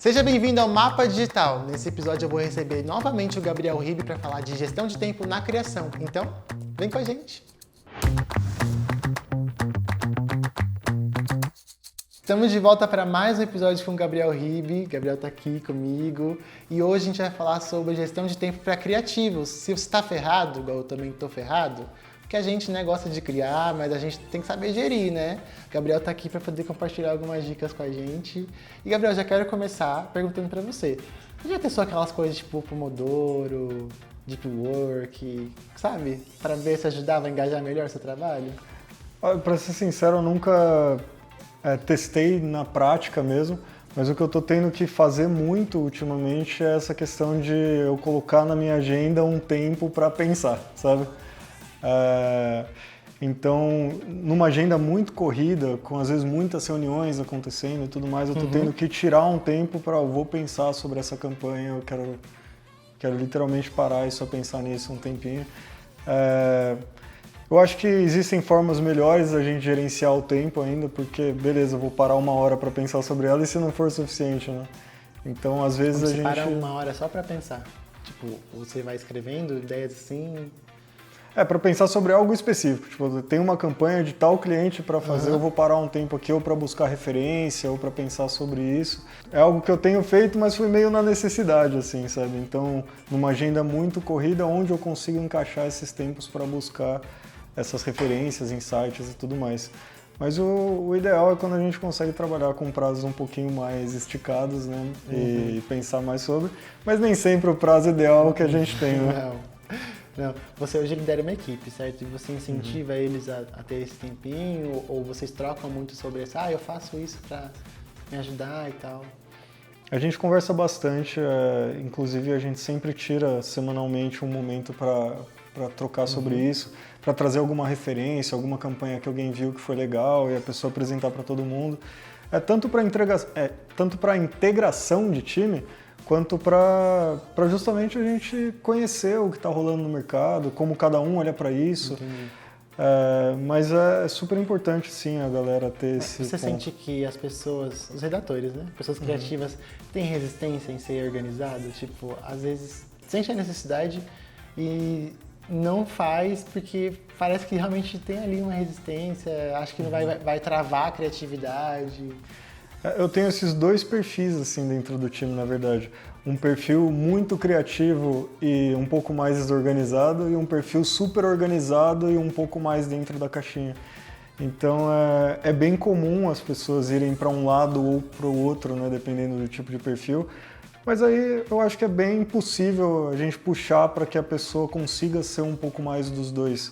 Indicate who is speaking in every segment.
Speaker 1: Seja bem-vindo ao Mapa Digital. Nesse episódio eu vou receber novamente o Gabriel Ribe para falar de gestão de tempo na criação. Então, vem com a gente! Estamos de volta para mais um episódio com o Gabriel Ribe. Gabriel está aqui comigo e hoje a gente vai falar sobre gestão de tempo para criativos. Se você está ferrado, igual eu também estou ferrado, porque a gente gosta de criar, mas a gente tem que saber gerir, né? O Gabriel está aqui para poder compartilhar algumas dicas com a gente. E, Gabriel, já quero começar perguntando para você. Você já testou aquelas coisas tipo Pomodoro, Deep Work, sabe? Para ver se ajudava a engajar melhor o seu trabalho?
Speaker 2: Para ser sincero, eu nunca testei na prática mesmo, mas o que eu estou tendo que fazer muito ultimamente é essa questão de eu colocar na minha agenda um tempo para pensar, sabe? Então, numa agenda muito corrida, com às vezes muitas reuniões acontecendo e tudo mais, eu estou tendo que tirar um tempo para eu vou pensar sobre essa campanha, eu quero literalmente parar e só pensar nisso um tempinho. Eu acho que existem formas melhores da gente gerenciar o tempo ainda, porque, beleza, eu vou parar uma hora para pensar sobre ela e se não for suficiente, né? Então, às vezes
Speaker 1: Você para uma hora só para pensar? Tipo, você vai escrevendo ideias assim...
Speaker 2: para pensar sobre algo específico. Tipo, tem uma campanha de tal cliente para fazer, eu vou parar um tempo aqui ou para buscar referência ou para pensar sobre isso. É algo que eu tenho feito, mas foi meio na necessidade, assim, sabe? Então, numa agenda muito corrida, onde eu consigo encaixar esses tempos para buscar essas referências, insights e tudo mais. Mas o ideal é quando a gente consegue trabalhar com prazos um pouquinho mais esticados, né? E pensar mais sobre. Mas nem sempre o prazo ideal que a gente tem, né?
Speaker 1: Não, você hoje lidera uma equipe, certo? E você incentiva eles a ter esse tempinho? Ou vocês trocam muito sobre isso? Eu faço isso para me ajudar e tal?
Speaker 2: A gente conversa bastante, inclusive a gente sempre tira semanalmente um momento para trocar sobre isso, para trazer alguma referência, alguma campanha que alguém viu que foi legal e a pessoa apresentar para todo mundo. Tanto para integração de time, quanto para justamente a gente conhecer o que está rolando no mercado, como cada um olha para isso. Mas é super importante, sim, a galera ter esse
Speaker 1: Você
Speaker 2: ponto.
Speaker 1: sente que as pessoas, os redatores, né? Pessoas criativas, têm resistência em ser organizado? Tipo, às vezes sente a necessidade e não faz porque parece que realmente tem ali uma resistência, acho que não vai travar a criatividade.
Speaker 2: Eu tenho esses dois perfis assim dentro do time, na verdade. Um perfil muito criativo e um pouco mais desorganizado e um perfil super organizado e um pouco mais dentro da caixinha. Então é bem comum as pessoas irem para um lado ou para o outro, né, dependendo do tipo de perfil. Mas aí eu acho que é bem possível a gente puxar para que a pessoa consiga ser um pouco mais dos dois.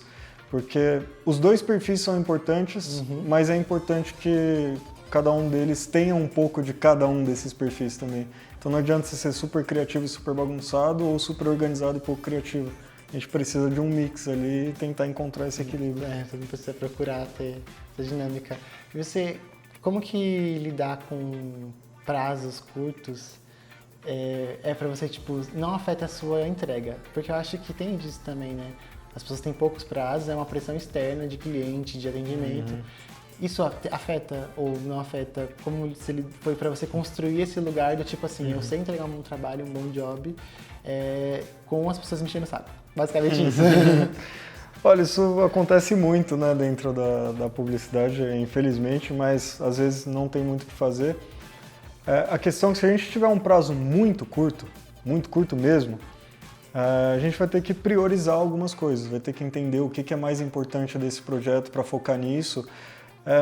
Speaker 2: Porque os dois perfis são importantes, mas é importante que cada um deles tenha um pouco de cada um desses perfis também. Então não adianta você ser super criativo e super bagunçado ou super organizado e pouco criativo. A gente precisa de um mix ali e tentar encontrar esse equilíbrio.
Speaker 1: Você não precisa procurar ter essa dinâmica. E você, como que lidar com prazos curtos para você, tipo, não afeta a sua entrega? Porque eu acho que tem disso também, né? As pessoas têm poucos prazos, é uma pressão externa de cliente, de atendimento. Isso afeta ou não afeta? Como se foi para você construir esse lugar do tipo assim, eu sei entregar um bom trabalho, um bom job, com as pessoas mexendo o saco. Basicamente isso.
Speaker 2: Olha, isso acontece muito, né, dentro da publicidade, infelizmente, mas às vezes não tem muito o que fazer. A questão é que se a gente tiver um prazo muito curto mesmo, a gente vai ter que priorizar algumas coisas, vai ter que entender o que é mais importante desse projeto para focar nisso,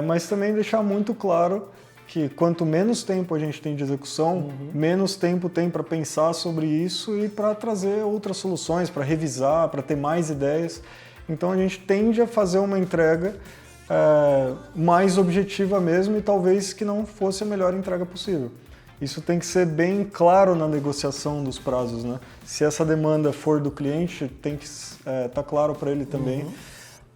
Speaker 2: mas também deixar muito claro que quanto menos tempo a gente tem de execução, menos tempo tem para pensar sobre isso e para trazer outras soluções, para revisar, para ter mais ideias. Então a gente tende a fazer uma entrega mais objetiva mesmo e talvez que não fosse a melhor entrega possível. Isso tem que ser bem claro na negociação dos prazos, né? Se essa demanda for do cliente, tem que estar claro para ele também.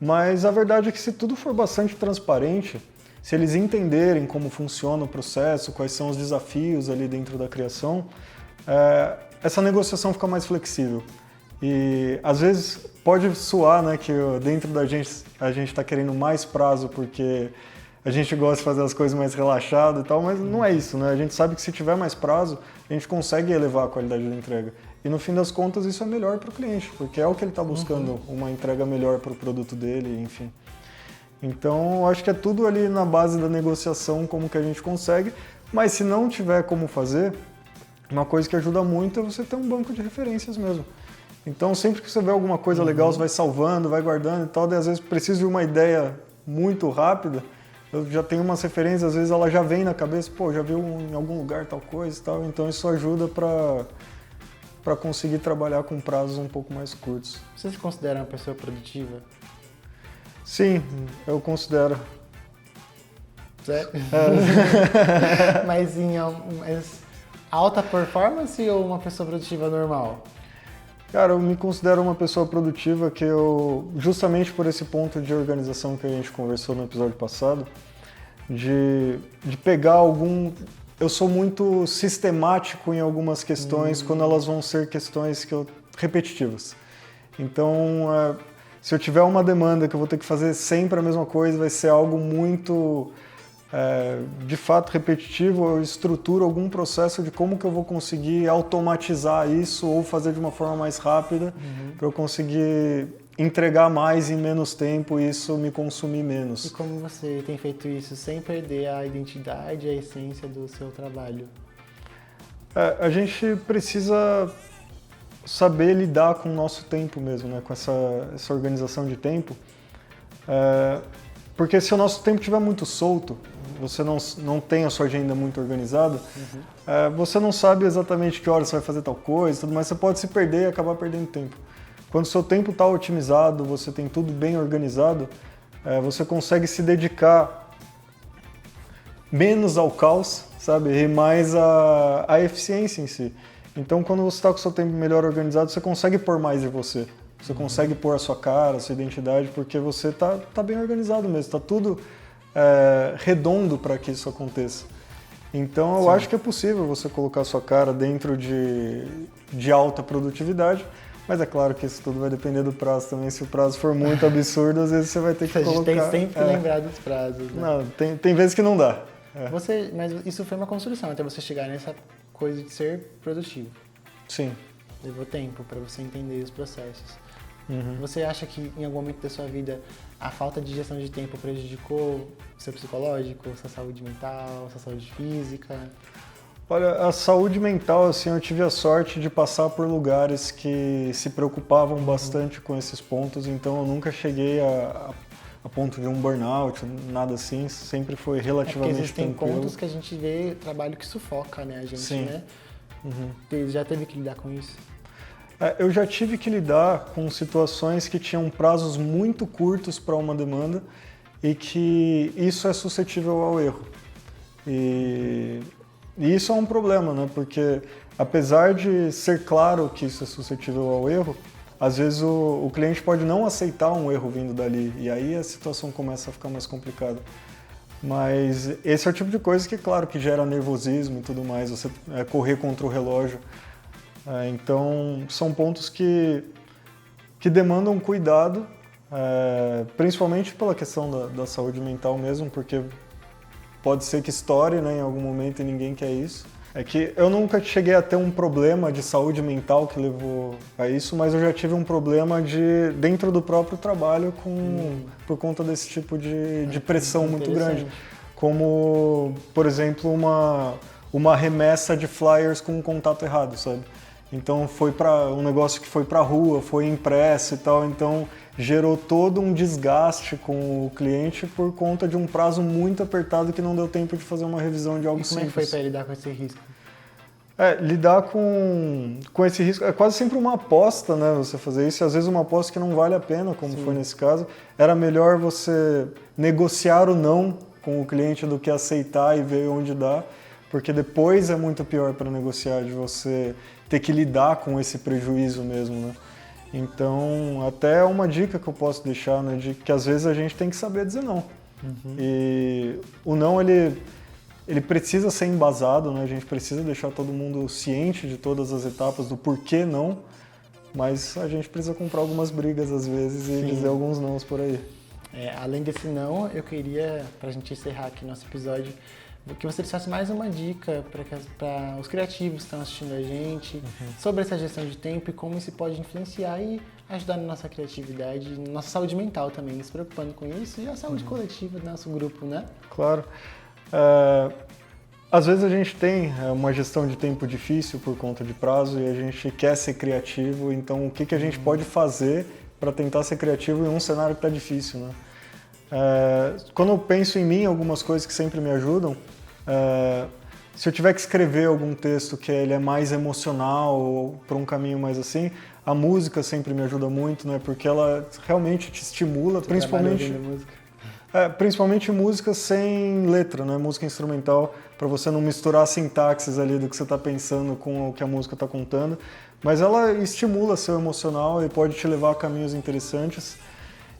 Speaker 2: Mas a verdade é que se tudo for bastante transparente, se eles entenderem como funciona o processo, quais são os desafios ali dentro da criação, essa negociação fica mais flexível. E às vezes pode soar, né, que dentro da gente a gente está querendo mais prazo porque a gente gosta de fazer as coisas mais relaxado e tal, mas não é isso, né? A gente sabe que se tiver mais prazo, a gente consegue elevar a qualidade da entrega. E no fim das contas isso é melhor para o cliente, porque é o que ele está buscando, uma entrega melhor para o produto dele, enfim. Então, eu acho que é tudo ali na base da negociação, como que a gente consegue, mas se não tiver como fazer, uma coisa que ajuda muito é você ter um banco de referências mesmo. Então, sempre que você vê alguma coisa legal, você vai salvando, vai guardando e tal, e às vezes precisa de uma ideia muito rápida, eu já tenho umas referências, às vezes ela já vem na cabeça, pô, já viu em algum lugar tal coisa e tal, então isso ajuda para conseguir trabalhar com prazos um pouco mais curtos.
Speaker 1: Você se considera uma pessoa produtiva?
Speaker 2: Sim, eu considero.
Speaker 1: Sério? Mas em alta performance ou uma pessoa produtiva normal?
Speaker 2: Cara, eu me considero uma pessoa produtiva que eu, justamente por esse ponto de organização que a gente conversou no episódio passado, de pegar algum... Eu sou muito sistemático em algumas questões quando elas vão ser questões repetitivas. Então, se eu tiver uma demanda que eu vou ter que fazer sempre a mesma coisa, vai ser algo muito... de fato repetitivo, eu estruturo algum processo de como que eu vou conseguir automatizar isso ou fazer de uma forma mais rápida para eu conseguir entregar mais em menos tempo e isso me consumir menos.
Speaker 1: E como você tem feito isso sem perder a identidade, a essência do seu trabalho?
Speaker 2: A gente precisa saber lidar com o nosso tempo mesmo, né? Com essa organização de tempo. Porque se o nosso tempo estiver muito solto, você não tem a sua agenda muito organizada, você não sabe exatamente que hora você vai fazer tal coisa, mas você pode se perder e acabar perdendo tempo. Quando o seu tempo está otimizado, você tem tudo bem organizado, você consegue se dedicar menos ao caos, sabe? E mais à eficiência em si. Então, quando você está com o seu tempo melhor organizado, você consegue pôr mais de você. Você consegue pôr a sua cara, a sua identidade, porque você tá bem organizado mesmo, está tudo redondo para que isso aconteça. Então eu acho que é possível você colocar a sua cara dentro de alta produtividade, mas é claro que isso tudo vai depender do prazo também. Se o prazo for muito absurdo, às vezes você vai ter que colocar...
Speaker 1: A gente tem sempre que lembrar dos prazos, né?
Speaker 2: Não, tem vezes que não dá.
Speaker 1: Mas isso foi uma construção até você chegar nessa coisa de ser produtivo.
Speaker 2: Sim.
Speaker 1: Levou tempo para você entender os processos. Você acha que em algum momento da sua vida a falta de gestão de tempo prejudicou o seu psicológico, sua saúde mental, sua saúde física?
Speaker 2: Olha, a saúde mental, assim, eu tive a sorte de passar por lugares que se preocupavam bastante com esses pontos, então eu nunca cheguei a ponto de um burnout, nada assim, sempre foi relativamente
Speaker 1: tranquilo. Existem pontos que a gente vê trabalho que sufoca, né, a gente,
Speaker 2: Sim.
Speaker 1: né? Já teve que lidar com isso?
Speaker 2: Eu já tive que lidar com situações que tinham prazos muito curtos para uma demanda e que isso é suscetível ao erro. E isso é um problema, né? Porque apesar de ser claro que isso é suscetível ao erro, às vezes o cliente pode não aceitar um erro vindo dali e aí a situação começa a ficar mais complicada. Mas esse é o tipo de coisa que, claro, que gera nervosismo e tudo mais, você correr contra o relógio. Então, são pontos que demandam cuidado, principalmente pela questão da saúde mental mesmo, porque pode ser que estoure, né, em algum momento e ninguém quer isso. É que eu nunca cheguei a ter um problema de saúde mental que levou a isso, mas eu já tive um problema dentro do próprio trabalho por conta desse tipo de pressão muito grande. Como, por exemplo, uma remessa de flyers com um contato errado, sabe? Então foi um negócio que foi para a rua, foi impresso e tal, então gerou todo um desgaste com o cliente por conta de um prazo muito apertado que não deu tempo de fazer uma revisão de algo simples.
Speaker 1: Como é que foi para lidar com esse risco?
Speaker 2: Lidar com esse risco é quase sempre uma aposta, né, você fazer isso, e às vezes uma aposta que não vale a pena, como foi nesse caso. Era melhor você negociar o não com o cliente do que aceitar e ver onde dá, porque depois é muito pior para negociar, de você ter que lidar com esse prejuízo mesmo, né? Então, até uma dica que eu posso deixar, né, de que às vezes a gente tem que saber dizer não. E o não, ele precisa ser embasado, né? A gente precisa deixar todo mundo ciente de todas as etapas do porquê não, mas a gente precisa comprar algumas brigas às vezes e dizer alguns nãos por aí.
Speaker 1: Além desse não, eu queria, para a gente encerrar aqui nosso episódio, que você deixasse mais uma dica para os criativos que estão assistindo a gente sobre essa gestão de tempo e como isso pode influenciar e ajudar na nossa criatividade, na nossa saúde mental também, se preocupando com isso e a saúde coletiva do nosso grupo, né?
Speaker 2: Claro. Às vezes a gente tem uma gestão de tempo difícil por conta de prazo e a gente quer ser criativo, então o que a gente pode fazer para tentar ser criativo em um cenário que está difícil, né? Quando eu penso em mim, algumas coisas que sempre me ajudam, se eu tiver que escrever algum texto que ele é mais emocional ou para um caminho mais assim, a música sempre me ajuda muito, né? Porque ela realmente te estimula, principalmente música sem letra, né? Música instrumental, para você não misturar sintaxes ali do que você está pensando com o que a música está contando. Mas ela estimula seu emocional e pode te levar a caminhos interessantes.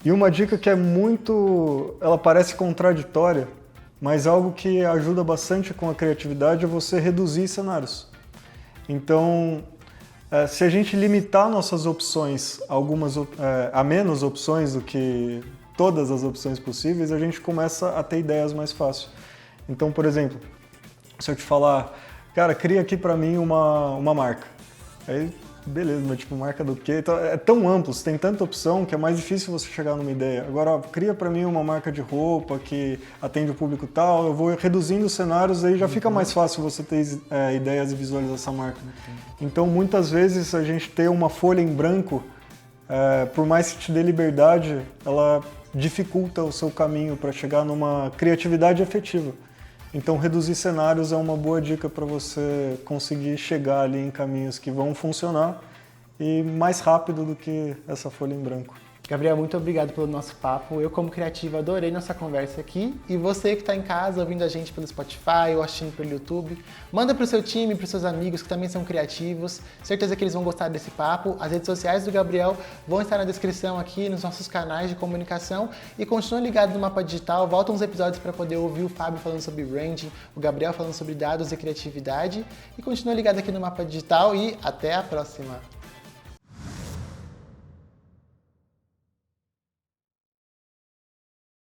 Speaker 2: E uma dica que ela parece contraditória, mas algo que ajuda bastante com a criatividade é você reduzir cenários. Então, se a gente limitar nossas opções a menos opções do que todas as opções possíveis, a gente começa a ter ideias mais fácil. Então, por exemplo, se eu te falar, cara, cria aqui para mim uma marca. Aí, beleza, mas tipo, marca do quê? Então, é tão amplo, você tem tanta opção que é mais difícil você chegar numa ideia. Agora, cria para mim uma marca de roupa que atende o público tal, eu vou reduzindo os cenários, aí já fica mais fácil você ter ideias e visualizar essa marca. Então, muitas vezes, a gente ter uma folha em branco, por mais que te dê liberdade, ela dificulta o seu caminho para chegar numa criatividade efetiva. Então, reduzir cenários é uma boa dica para você conseguir chegar ali em caminhos que vão funcionar e mais rápido do que essa folha em branco.
Speaker 1: Gabriel, muito obrigado pelo nosso papo. Eu, como criativo, adorei nossa conversa aqui. E você que está em casa ouvindo a gente pelo Spotify ou assistindo pelo YouTube, manda para o seu time, para os seus amigos que também são criativos. Certeza que eles vão gostar desse papo. As redes sociais do Gabriel vão estar na descrição aqui, nos nossos canais de comunicação. E continua ligado no Mapa Digital. Volta uns episódios para poder ouvir o Fábio falando sobre branding, o Gabriel falando sobre dados e criatividade. E continua ligado aqui no Mapa Digital e até a próxima!